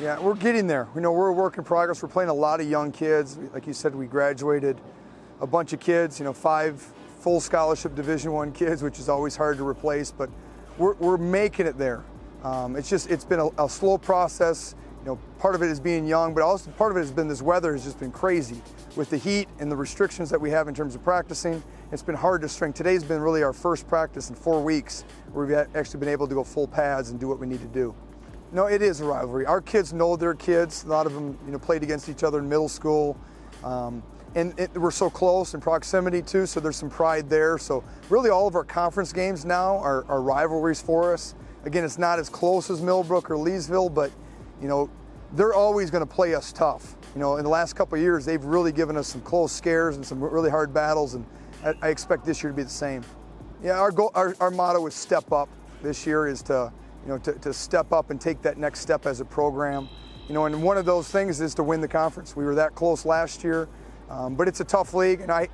Yeah, we're getting there. We're a work in progress. We're playing a lot of young kids. Like you said, we graduated a bunch of kids, 5 full scholarship Division I kids, which is always hard to replace, but we're making it there. It's been a slow process. Part of it is being young, but also part of it has been this weather has just been crazy with the heat and the restrictions that we have in terms of practicing. It's been hard to string. Today's been really our first practice in 4 weeks where we've actually been able to go full pads and do what we need to do. No, it is a rivalry. Our kids know their kids. A lot of them, played against each other in middle school. We're so close in proximity too, so there's some pride there. So really all of our conference games now are rivalries for us. Again, it's not as close as Millbrook or Leesville, but they're always going to play us tough. In the last couple of years, they've really given us some close scares and some really hard battles, and I expect this year to be the same. Yeah, our motto is step up. This year is to step up and take that next step as a program. And one of those things is to win the conference. We were that close last year, but it's a tough league, and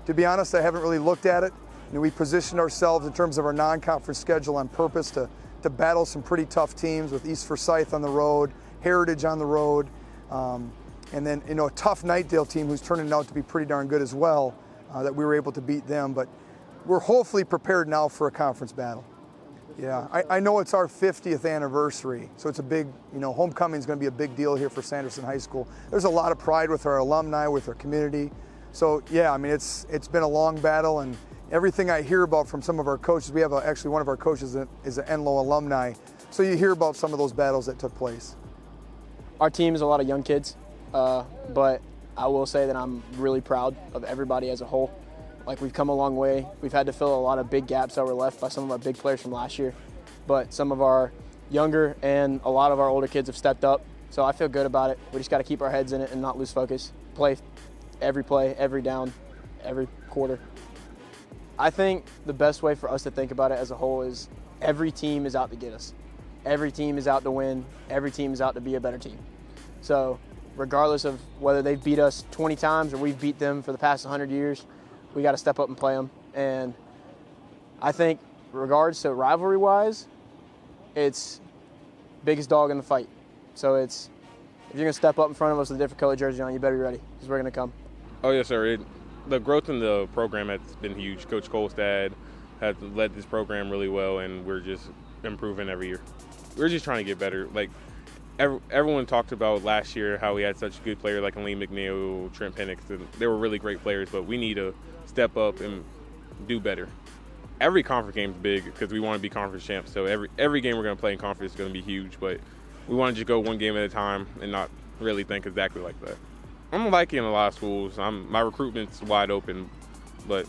to be honest, I haven't really looked at it. We positioned ourselves in terms of our non-conference schedule on purpose to battle some pretty tough teams with East Forsyth on the road, Heritage on the road, and then a tough Knightdale team who's turning out to be pretty darn good as well, that we were able to beat them. But we're hopefully prepared now for a conference battle. Yeah, I know it's our 50th anniversary, so it's a big, homecoming is going to be a big deal here for Sanderson High School. There's a lot of pride with our alumni, with our community. So yeah, it's been a long battle, and everything I hear about from some of our coaches, we have actually one of our coaches is an Enloe alumni, so you hear about some of those battles that took place. Our team is a lot of young kids, but I will say that I'm really proud of everybody as a whole. We've come a long way. We've had to fill a lot of big gaps that were left by some of our big players from last year, but some of our younger and a lot of our older kids have stepped up, so I feel good about it. We just got to keep our heads in it and not lose focus. Play, every down, every quarter. I think the best way for us to think about it as a whole is every team is out to get us. Every team is out to win. Every team is out to be a better team. So regardless of whether they've beat us 20 times or we've beat them for the past 100 years, we got to step up and play them. And I think regards to rivalry-wise, it's biggest dog in the fight. So if you're going to step up in front of us with a different color jersey on, you better be ready because we're going to come. Oh, yes, sir. The growth in the program has been huge. Coach Kolstad has led this program really well, and we're just improving every year. We're just trying to get better. Everyone talked about last year how we had such good players like Lee McNeil, Trent Penix. They were really great players, but we need to step up and do better. Every conference game is big because we want to be conference champs. So every game we're going to play in conference is going to be huge, but we want to just go one game at a time and not really think exactly like that. I'm liking a lot of schools. My recruitment's wide open, but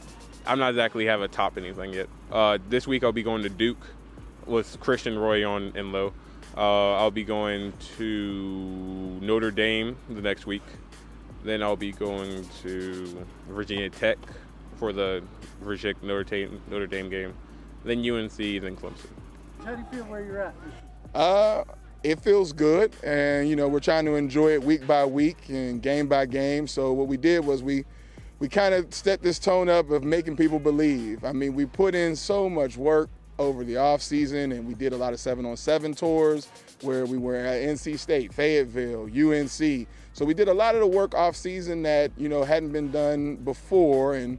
I'm not exactly have a top anything yet. This week I'll be going to Duke with Christian Roy on Enloe. I'll be going to Notre Dame the next week. Then I'll be going to Virginia Tech for the Notre Dame game. Then UNC, then Clemson. How do you feel where you're at? It feels good, and we're trying to enjoy it week by week and game by game. So what we did was we kind of set this tone up of making people believe. We put in so much work over the off season, and we did a lot of 7-on-7 tours where we were at NC State, Fayetteville, UNC. So we did a lot of the work off season that hadn't been done before, and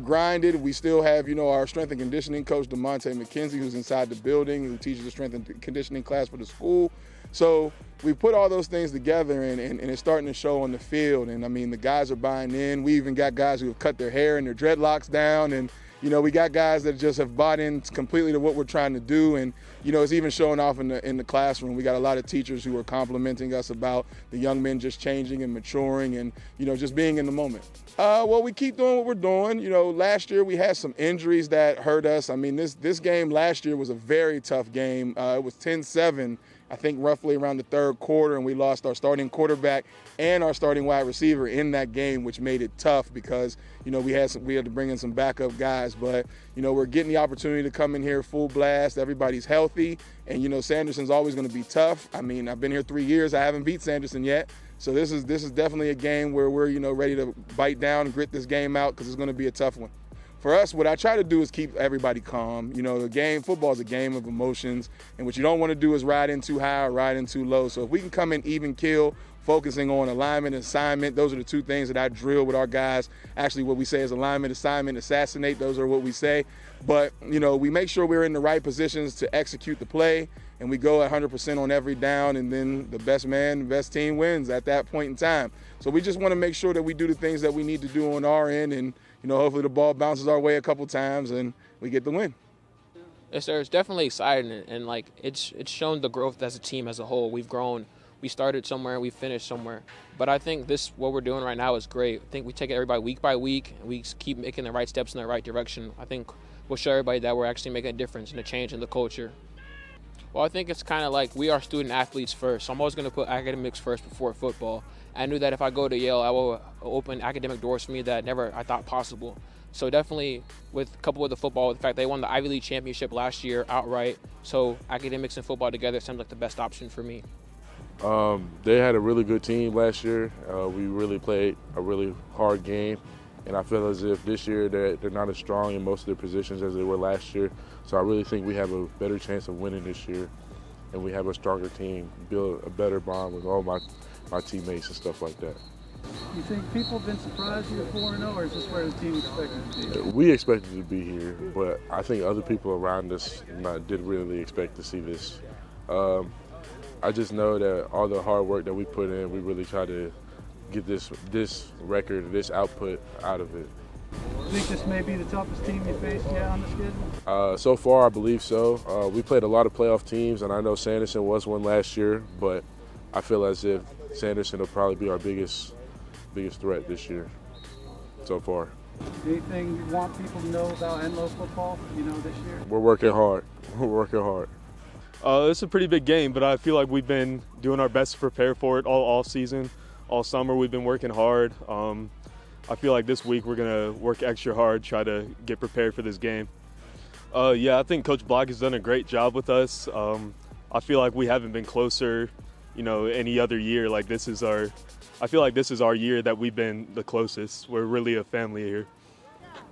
grinded. We still have our strength and conditioning coach DeMonte McKenzie, who's inside the building, who teaches the strength and conditioning class for the school. So we put all those things together, and it's starting to show on the field. And the guys are buying in. We even got guys who have cut their hair and their dreadlocks down, and we got guys that just have bought in completely to what we're trying to do, and it's even showing off in the classroom. We got a lot of teachers who are complimenting us about the young men just changing and maturing, and just being in the moment. Well, we keep doing what we're doing. Last year we had some injuries that hurt us. This game last year was a very tough game. It was 10-7. I think roughly around the third quarter, and we lost our starting quarterback and our starting wide receiver in that game, which made it tough because we had to bring in some backup guys. But we're getting the opportunity to come in here full blast. Everybody's healthy, and Sanderson's always going to be tough. I've been here 3 years. I haven't beat Sanderson yet, so this is definitely a game where we're ready to bite down and grit this game out because it's going to be a tough one. for us, what I try to do is keep everybody calm. You know, football is a game of emotions, and what you don't want to do is ride in too high or ride in too low. So if we can come in even keel, focusing on alignment and assignment, those are the two things that I drill with our guys. Actually, what we say is alignment, assignment, assassinate. Those are what we say. But, you know, we make sure we're in the right positions to execute the play, and we go 100% on every down, and then the best man, the best team wins at that point in time. So we just want to make sure that we do the things that we need to do on our end, and, you know, hopefully the ball bounces our way a couple times and we get the win. Yes, sir. It's definitely exciting, and like it's shown the growth as a team as a whole. We've grown. We started somewhere and we finished somewhere. But I think what we're doing right now is great. I think we take everybody week by week, and we keep making the right steps in the right direction. I think we'll show everybody that we're actually making a difference and a change in the culture. Well, I think it's kind of like we are student athletes first. So I'm always going to put academics first before football. I knew that if I go to Yale, I will open academic doors for me that never I thought possible. So definitely, coupled with the football, the fact they won the Ivy League championship last year outright. So academics and football together seems like the best option for me. They had a really good team last year. We really played a really hard game, and I feel as if this year they're not as strong in most of their positions as they were last year. So I really think we have a better chance of winning this year, and we have a stronger team, build a better bond with all my teammates and stuff like that. You think people have been surprised you're 4-0, or is this where the team expected to be? We expected to be here, but I think other people around us didn't really expect to see this. I just know that all the hard work that we put in, we really try to get this record, this output out of it. You think this may be the toughest team you faced yet on the schedule? So far, I believe so. We played a lot of playoff teams, and I know Sanderson was one last year, but I feel as if Sanderson will probably be our biggest threat this year so far. Anything you want people to know about Enloe football, this year? We're working hard. We're working hard. It's a pretty big game, but I feel like we've been doing our best to prepare for it all season. All summer we've been working hard. I feel like this week we're going to work extra hard, try to get prepared for this game. Yeah, I think Coach Block has done a great job with us. I feel like we haven't been closer, any other year. I feel like this is our year that we've been the closest. We're really a family here.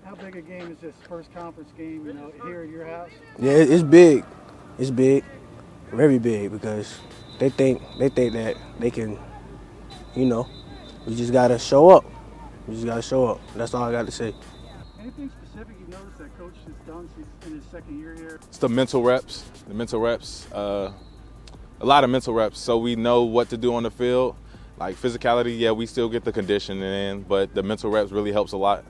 How big a game is this first conference game, here at your house? Yeah, it's big. It's big, very big, because they think that they can, we just gotta show up. We just gotta show up. That's all I got to say. Anything specific you've noticed that Coach has done since in his second year here? It's the mental reps. A lot of mental reps, so we know what to do on the field. Like physicality, yeah, we still get the conditioning in, but the mental reps really helps a lot.